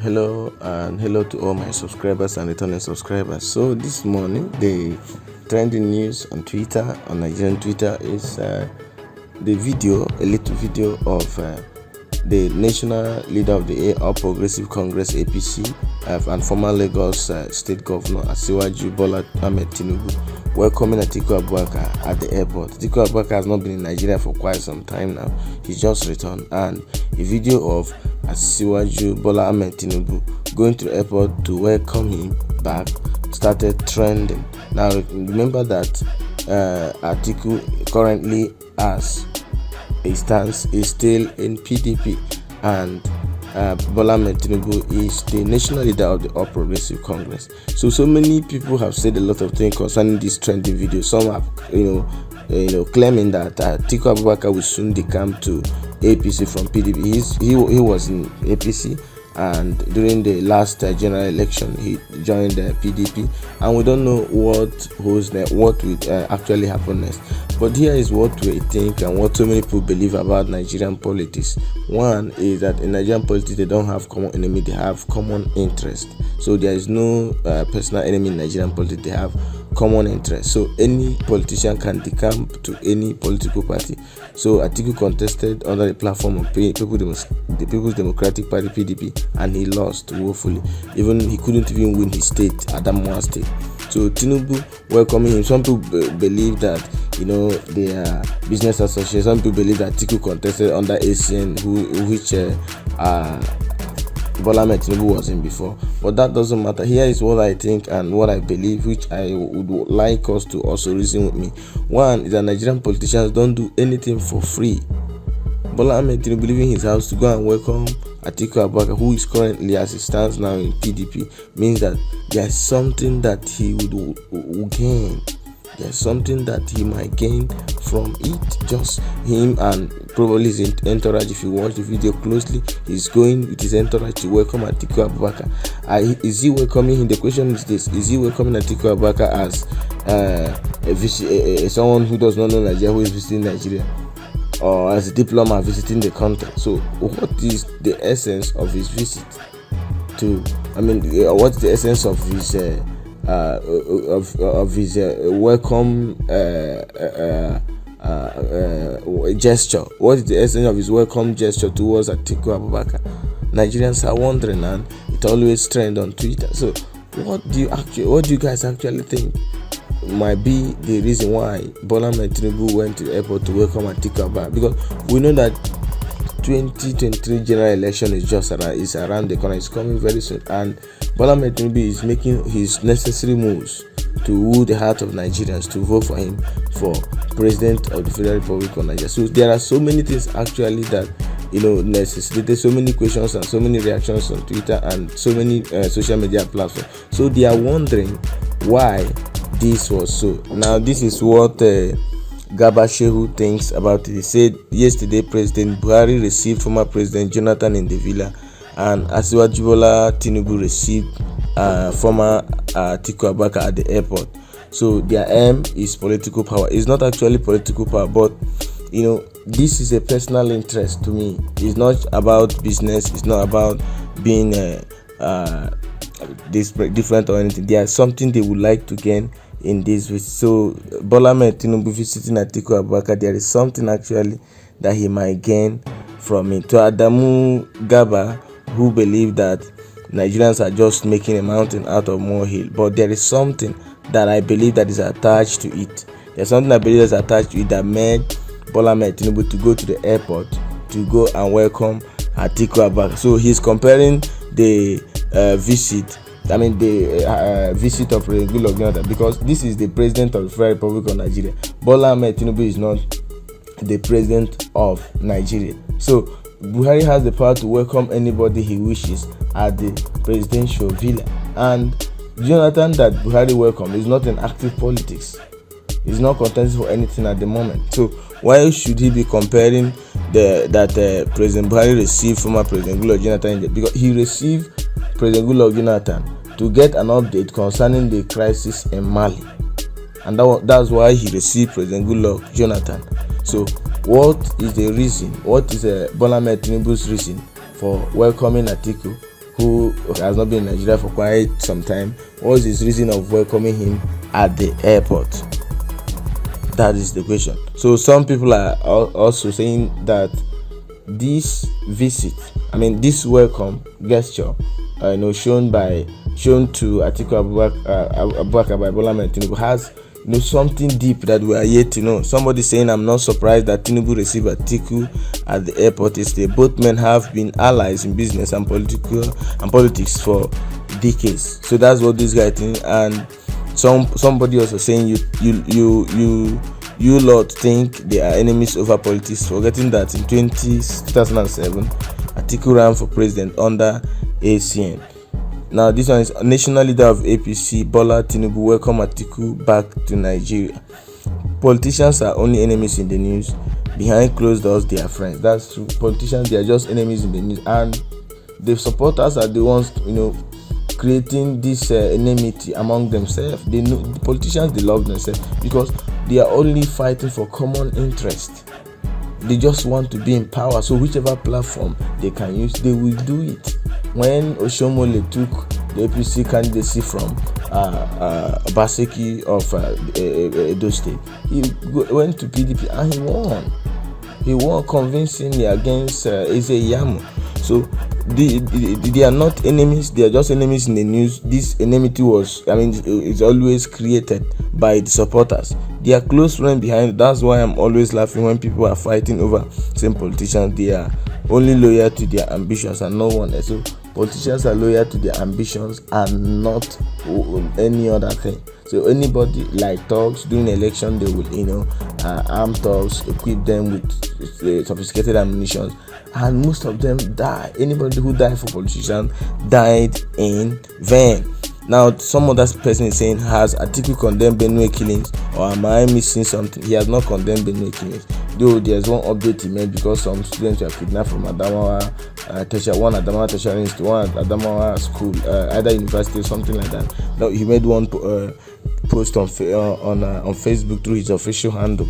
Hello and hello to all my subscribers and returning subscribers. So this morning the trending news on Twitter, on Nigerian Twitter, is a little video of the national leader of the All Progressive Congress (APC) and former Lagos State Governor Asiwaju Bola Ahmed Tinubu welcoming Atiku Abubakar at the airport. Atiku Abubakar has not been in Nigeria for quite some time now. He just returned, and a video of Asiwaju Bola Ahmed Tinubu going to the airport to welcome him back started trending. Now remember that Atiku currently has a stance is still in PDP, and Bola Ahmed Tinubu is the national leader of the All Progressive Congress. So many people have said a lot of things concerning this trending video. Some have, claiming that Atiku Abubakar will soon decamp to APC from PDP. He was in APC, and during the last general election he joined the PDP, and we don't know what will actually happen next. But here is what we think and what so many people believe about Nigerian politics. One is that in Nigerian politics they don't have common enemy, they have common interest. So there is no personal enemy in Nigerian politics, they have common interest. So any politician can decamp to any political party. So Atiku contested under the platform of the People's Democratic Party (PDP), and he lost woefully. Even he couldn't even win his state, Adamawa State. So Tinubu welcoming him. Some people believe that they are business associates. Some people believe that Atiku contested under ACN, which Bola Ahmed Tinubu was in before. But that doesn't matter. Here is what I think and what I believe, which I would like us to also reason with me. One is that Nigerian politicians don't do anything for free. Bola Ahmed Tinubu leaving his house to go and welcome Atiku Abubakar, who is currently, as it stands now, in PDP, means that there is something that he would gain. There's something that he might gain from it. Just him and probably his entourage. If you watch the video closely, he's going with his entourage to welcome Atiku Abubakar. Is he welcoming him? The question is this: is he welcoming Atiku Abubakar as someone who does not know Nigeria, who is visiting Nigeria, or as a diplomat visiting the country? So what is the essence of his visit what's the essence of his welcome gesture? What is the essence of his welcome gesture towards Atiku Abubakar? Nigerians are wondering, and it always trends on Twitter. So what do you guys actually think might be the reason why Bola Ahmed Tinubu went to the airport to welcome Atiku Abubakar? Because we know that 2023 general election is around the corner. It's coming very soon, and Bola Ahmed Tinubu is making his necessary moves to woo the heart of Nigerians to vote for him for president of the Federal Republic of Nigeria. So there are so many things actually that necessitated so many questions and so many reactions on Twitter and so many social media platforms. So they are wondering why this was so. Now this is what Garba Shehu thinks about it. He said yesterday President Buhari received former President Jonathan in the villa, and Asiwaju Bola Tinubu received former Atiku Abubakar at the airport. So their aim is political power. It's not actually political power, but this is a personal interest to me. It's not about business. It's not about being different or anything. There's something they would like to gain in this visit. So Bola Ahmed Tinubu visiting Atiku Abubakar, there is something actually that he might gain from it. To Adamu Gaba, who believe that Nigerians are just making a mountain out of molehill, but there is something that I believe that is attached to it. There's something I believe that's attached to it that made Bola Ahmed Tinubu to go to the airport to go and welcome Atiku Abubakar. So he's comparing the visit of President Goodluck Jonathan, because this is the president of the Federal Republic of Nigeria. Bola Ahmed Tinubu is not the president of Nigeria. So Buhari has the power to welcome anybody he wishes at the presidential villa, and Jonathan that Buhari welcomed is not in active politics. He's not contesting for anything at the moment. So why should he be comparing that President Buhari received former President Goodluck Jonathan? Because he received President Goodluck Jonathan to get an update concerning the crisis in Mali, and that's why he received President Goodluck Jonathan. So what is the reason? What is Bola Ahmed Tinubu's reason for welcoming Atiku who has not been in Nigeria for quite some time, what's his reason of welcoming him at the airport? That is the question. So some people are also saying that this visit, this welcome gesture, shown to Atiku Abubakar by Bola Ahmed Tinubu has something deep that we are yet to know. Somebody saying, I'm not surprised that Tinubu received Atiku at the airport. Both men have been allies in business and politics for decades. So that's what this guy thinks. And somebody also saying you lot think they are enemies over politics, forgetting that in 2007 Atiku ran for president under ACN. Now this one is national leader of APC Bola Tinubu welcome Atiku back to Nigeria. Politicians are only enemies in the news. Behind closed doors they are friends. That's true. Politicians, they are just enemies in the news, and the supporters are the ones creating this enmity among themselves. They know the politicians, they love themselves because they are only fighting for common interest. They just want to be in power, so whichever platform they can use, they will do it. When Oshomole took the APC candidacy from Obaseki of Edo State, he went to PDP and he won. He won convincingly against Eze Yamu. So they are not enemies, they are just enemies in the news. This enmity it's always created by the supporters. They are close friends behind. That's why I'm always laughing when people are fighting over same politicians. They are only loyal to their ambitions and no one else. So politicians are loyal to their ambitions and not any other thing. So anybody like thugs during election, they will arm thugs, equip them with sophisticated ammunition, and most of them die. Anybody who died for politicians died in vain. Now some other person is saying, has Atiku condemned Benue killings, or am I missing something? He has not condemned Benue killings, though there's one update he made because some students were kidnapped from Adamawa one Adamawa tertiary institute, one Adamawa school, either university or something like that. Now he made one post on Facebook through his official handle,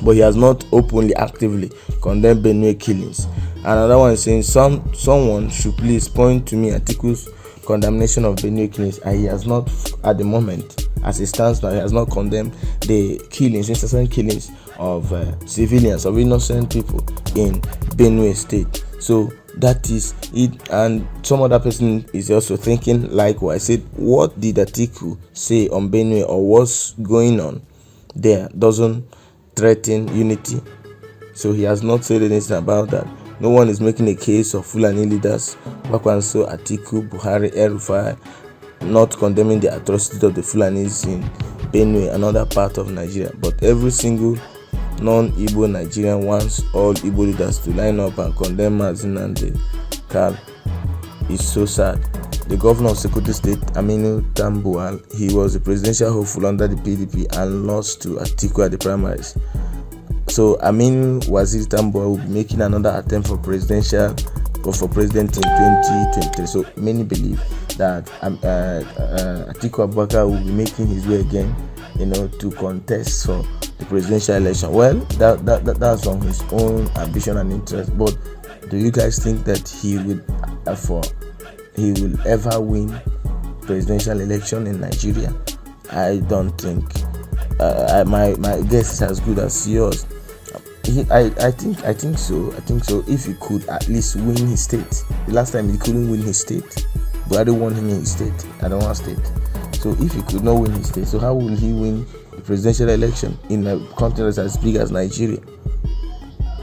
but he has not openly actively condemned Benue killings. Another one is saying, someone should please point to me Atiku's condemnation of Benue killings, and he has not, at the moment as it stands now, he has not condemned the incessant killings of civilians, of innocent people in Benue State. So that is it. And some other person is also thinking likewise. Said, what did Atiku say on Benue, or what's going on there doesn't threaten unity? So he has not said anything about that. No one is making a case of Fulani leaders, Wakwanso, Atiku, Buhari, El-Rufai, not condemning the atrocities of the Fulanis in Benue, another part of Nigeria. But every single non-Igbo Nigerian wants all Igbo leaders to line up and condemn Mazin and the Kal. It's so sad. The governor of Sokoto State, Aminu Tambuwal, he was a presidential hopeful under the PDP and lost to Atiku at the primaries. So Aminu Waziri Tambuwal will be making another attempt for president in 2023. So many believe that Atiku Abubakar will be making his way again, to contest for the presidential election. Well, that's on his own ambition and interest. But do you guys think that he will ever win presidential election in Nigeria? I don't think. My guess is as good as yours. I think so. If he could at least win his state. The last time he couldn't win his state, Buhari won him in his state, Adamawa State. So if he could not win his state, so how will he win the presidential election in a country that's as big as Nigeria?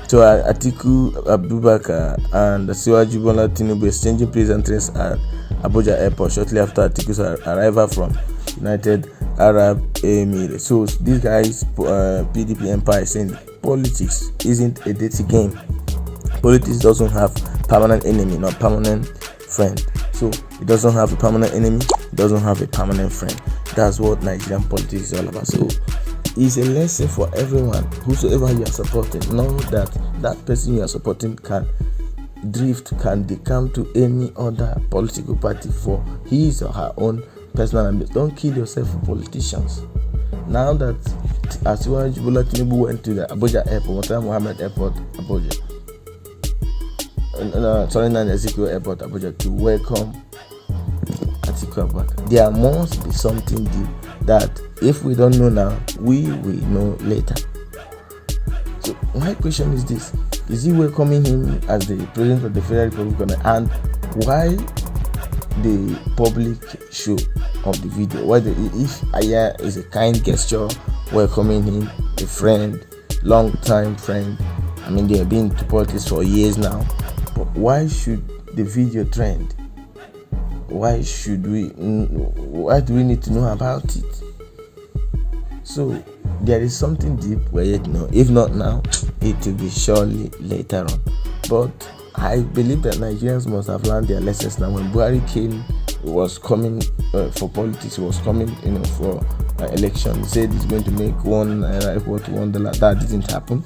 So Atiku Abubakar and Asiwaju Bola Tinubu exchanging pleasantries at Abuja airport shortly after Atiku's arrival from United Arab Emirates. So these guys, PDP empire, saying politics isn't a dirty game. Politics doesn't have permanent enemy, not permanent friend. So it doesn't have a permanent enemy, it doesn't have a permanent friend. That's what Nigerian politics is all about. So it's a lesson for everyone, whosoever you are supporting. Know that that person you are supporting can come to any other political party for his or her own personal ambition. Don't kill yourself for politicians. Now that Asiwaju Bola Tinubu went to the Abuja airport, Bola Ahmed Airport, Abuja, Ezekiel Airport, Abuja, to welcome Atiku Abubakar. There must be something deep that if we don't know now, we will know later. So my question is this: is he welcoming him as the president of the Federal Republic, and why the public show of the video? Why if Aya is a kind gesture welcoming him, a friend, long time friend? I mean, they have been to politics for years now, but why should the video trend? Why do we need to know about it? So there is something deep where you know, if not now, it will be surely later on. But I believe that Nigerians must have learned their lessons now. When Buhari was coming for politics, he was coming, for election. He said he's going to make $1 equal to $1. That didn't happen.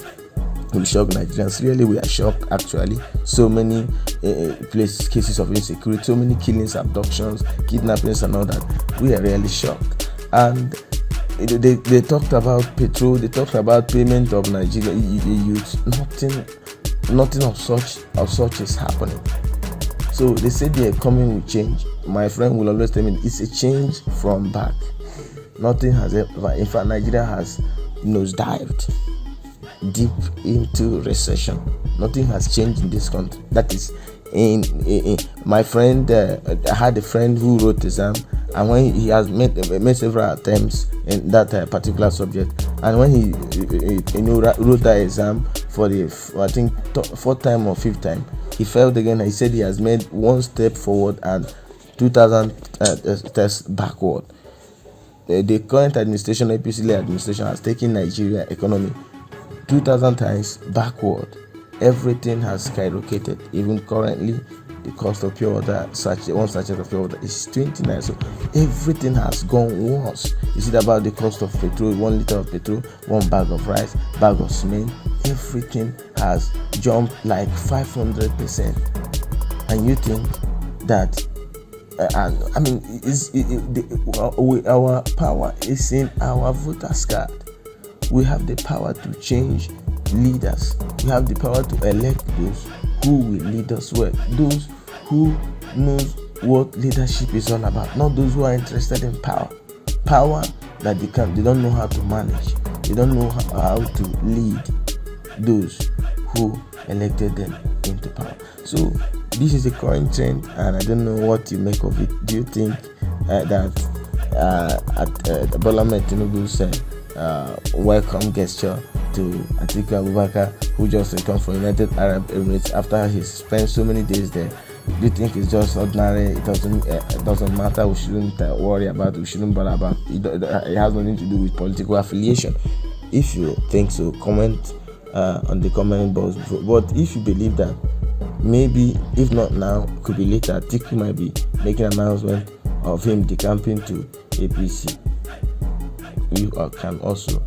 We shocked Nigerians. Really, we are shocked. Actually, so many cases of insecurity, so many killings, abductions, kidnappings, and all that. We are really shocked. And they talked about petrol. They talked about payment of Nigeria youth. Nothing of such is happening. So they said they are coming with change. My friend will always tell me it's a change from back. Nothing has ever. In fact, Nigeria has nosedived deep into recession. Nothing has changed in this country. That is, in my friend, I had a friend who wrote exam, and when he has made several attempts in that particular subject, and when he wrote that exam for the fourth time or fifth time, he failed again. He said he has made one step forward and 2,000 steps backward. The current administration, APC administration, has taken Nigeria economy 2,000 times backward. Everything has skyrocketed. Even currently, the cost of pure water, one sachet of pure water, is 29. So everything has gone worse. Is it about the cost of petrol, 1 liter of petrol, 1 bag of rice, bag of cement? Everything has jumped like 500%. And you think that, our power is in our voters' card. We have the power to change leaders. We have the power to elect those who will lead us well, those who knows what leadership is all about, not those who are interested in power that they don't know how to manage, they don't know how to lead those who elected them into power. So this is the current trend, and I don't know what you make of it. Do you think that Bola Ahmed Tinubu said welcome gesture to Atiku Abubakar, who just returned from United Arab Emirates after he spent so many days there? Do you think it's just ordinary? It doesn't matter. We shouldn't worry about it. We shouldn't bother about it. It has nothing to do with political affiliation. If you think so, comment on the comment box. But if you believe that maybe, if not now, could be later, Atiku might be making an announcement of him decamping to APC, you can also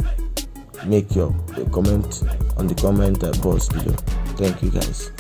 make your comment on the comment box below. Thank you, guys.